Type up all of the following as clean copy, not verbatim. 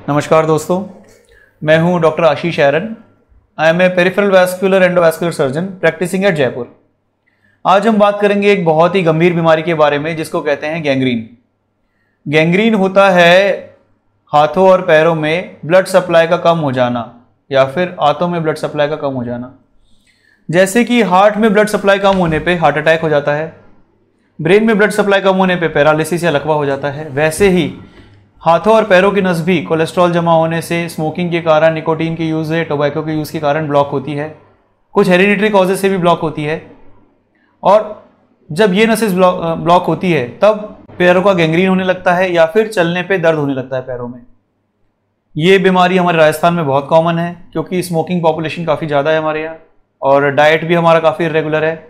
नमस्कार दोस्तों, मैं हूं doctor Ashish Airan. I am a peripheral vascular endovascular surgeon practising at Jaipur. आज हम बात करेंगे एक बहुत ही गंभीर बीमारी के बारे में जिसको कहते हैं गैंग्रीन। गैंग्रीन होता है हाथों और पैरों में ब्लड सप्लाई का कम हो जाना या फिर हाथों में ब्लड सप्लाई का कम हो जाना। जैसे कि हार्ट में ब्लड सप्लाई कम होने पे हार्ट अटैक हो जाता है, ब्रेन में ब्लड सप्लाई कम होने पे पैरालिसिस या लकवा हो जाता है, वैसे ही हाथों और पैरों की नस भी कोलेस्ट्रॉल जमा होने से, स्मोकिंग के कारण, निकोटीन के यूज़ से, टोबैको के यूज़ के कारण ब्लॉक होती है। कुछ हेरिडिटरी कॉजेज से भी ब्लॉक होती है। और जब ये नसें ब्लॉक होती है तब पैरों का गैंग्रीन होने लगता है या फिर चलने पे दर्द होने लगता है पैरों में। ये बीमारी हमारे राजस्थान में बहुत कॉमन है क्योंकि स्मोकिंग पॉपुलेशन काफ़ी ज़्यादा है हमारे यहाँ और डाइट भी हमारा काफ़ी इरेगुलर है।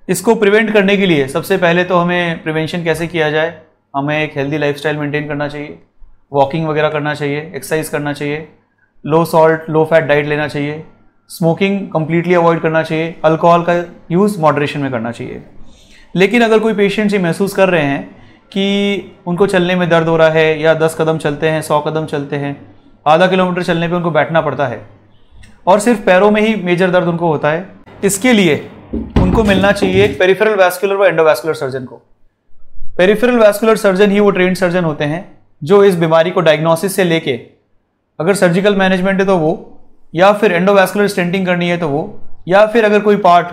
इसको प्रिवेंट करने के लिए सबसे पहले तो हमें प्रिवेंशन कैसे किया जाए, हमें एक हेल्दी लाइफस्टाइल मेंटेन करना चाहिए, वॉकिंग वगैरह करना चाहिए, एक्सरसाइज करना चाहिए, लो सॉल्ट लो फैट डाइट लेना चाहिए, स्मोकिंग कंप्लीटली अवॉइड करना चाहिए, अल्कोहल का यूज़ मॉडरेशन में करना चाहिए। लेकिन अगर कोई पेशेंट ये महसूस कर रहे हैं कि उनको चलने में दर्द हो रहा है या 10 कदम चलते हैं, 100 कदम चलते हैं, आधा किलोमीटर चलने पे उनको बैठना पड़ता है और सिर्फ पैरों में ही मेजर दर्द उनको होता है, इसके लिए उनको मिलना चाहिए एक पेरिफेरल वैस्कुलर व एंडोवैस्कुलर सर्जन को। पेरिफेरल वैस्कुलर सर्जन ही वो ट्रेंड सर्जन होते हैं जो इस बीमारी को डायग्नोसिस से लेके, अगर सर्जिकल मैनेजमेंट है तो वो, या फिर एंडोवैस्कुलर स्टेंटिंग करनी है तो वो, या फिर अगर कोई पार्ट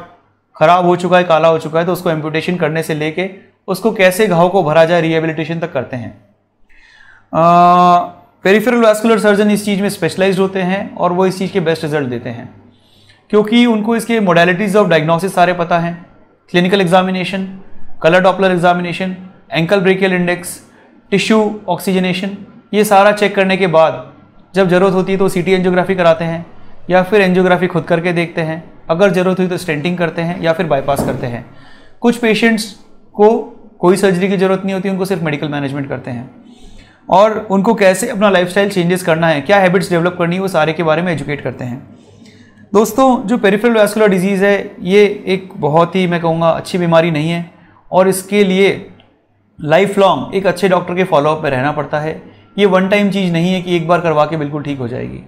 खराब हो चुका है, काला हो चुका है तो उसको एम्पुटेशन करने से लेके उसको कैसे घाव को भरा जाए, रिहेबिलिटेशन तक करते हैं। पेरिफेरल वैस्कुलर सर्जन इस चीज़ में स्पेशलाइज्ड होते हैं और वो इस चीज़ के बेस्ट रिजल्ट देते हैं क्योंकि उनको इसके मोडेलिटीज़ ऑफ डायग्नोसिस सारे पता हैं। Clinical examination, colour Doppler examination, ankle brachial index, tissue oxygenation, ये सारा चेक करने के बाद जब ज़रूरत होती है तो सीटी एंजियोग्राफी कराते हैं या फिर एंजियोग्राफी खुद करके देखते हैं। अगर ज़रूरत हुई तो स्टेंटिंग करते हैं या फिर बाईपास करते हैं। कुछ पेशेंट्स को कोई सर्जरी की ज़रूरत नहीं होती, उनको सिर्फ मेडिकल मैनेजमेंट करते हैं और उनको कैसे अपना लाइफस्टाइल चेंजेस करना है, क्या हैबिट्स डेवलप करनी है, वो सारे के बारे में एजुकेट करते हैं। दोस्तों, जो पेरिफेरल वैस्कुलर डिजीज़ है ये एक बहुत ही, मैं कहूँगा, अच्छी बीमारी नहीं है और इसके लिए लाइफ लॉन्ग एक अच्छे डॉक्टर के फॉलोअप में रहना पड़ता है। ये वन टाइम चीज़ नहीं है कि एक बार करवा के बिल्कुल ठीक हो जाएगी।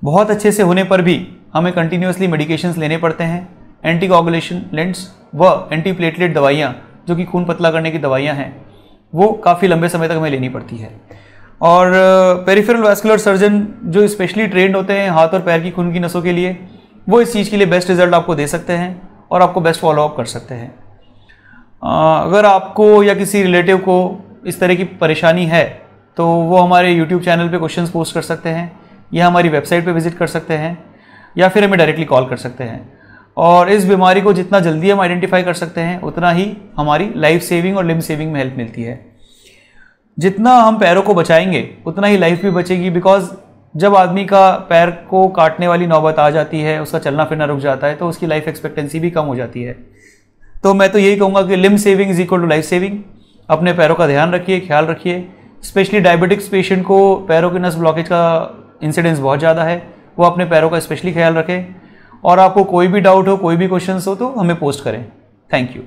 बहुत अच्छे से होने पर भी हमें कंटिन्यूसली मेडिकेशंस लेने पड़ते हैं। एंटीकोगुलेशंट्स व एंटीप्लेटलेट दवाइयाँ, जो कि खून पतला करने की दवाइयाँ हैं, वो काफ़ी लंबे समय तक हमें लेनी पड़ती है। और पेरिफेरल वैस्कुलर सर्जन जो स्पेशली ट्रेंड होते हैं हाथ और पैर की खून की नसों के लिए, वो इस चीज़ के लिए बेस्ट रिजल्ट आपको दे सकते हैं और आपको बेस्ट फॉलोअप कर सकते हैं। अगर आपको या किसी रिलेटिव को इस तरह की परेशानी है तो वो हमारे YouTube चैनल पे क्वेश्चंस पोस्ट कर सकते हैं या हमारी वेबसाइट पे विजिट कर सकते हैं या फिर हमें डायरेक्टली कॉल कर सकते हैं। और इस बीमारी को जितना जल्दी हम आइडेंटिफाई कर सकते हैं उतना ही हमारी लाइफ सेविंग और लिम्ब सेविंग में हेल्प मिलती है। जितना हम पैरों को बचाएंगे उतना ही लाइफ भी बचेगी, बिकॉज जब आदमी का पैर को काटने वाली नौबत आ जाती है, उसका चलना फिरना रुक जाता है, तो उसकी लाइफ एक्सपेक्टेंसी भी कम हो जाती है। तो मैं तो यही कहूँगा कि limb saving is equal to life saving. अपने पैरों का ध्यान रखिए, ख्याल रखिए। स्पेशली डायबिटिक्स पेशेंट को पैरों की नस ब्लॉकेज का इंसिडेंस बहुत ज़्यादा है, वो अपने पैरों का स्पेशली ख्याल रखें। और आपको कोई भी डाउट हो, कोई भी क्वेश्चंस हो तो हमें पोस्ट करें। Thank you.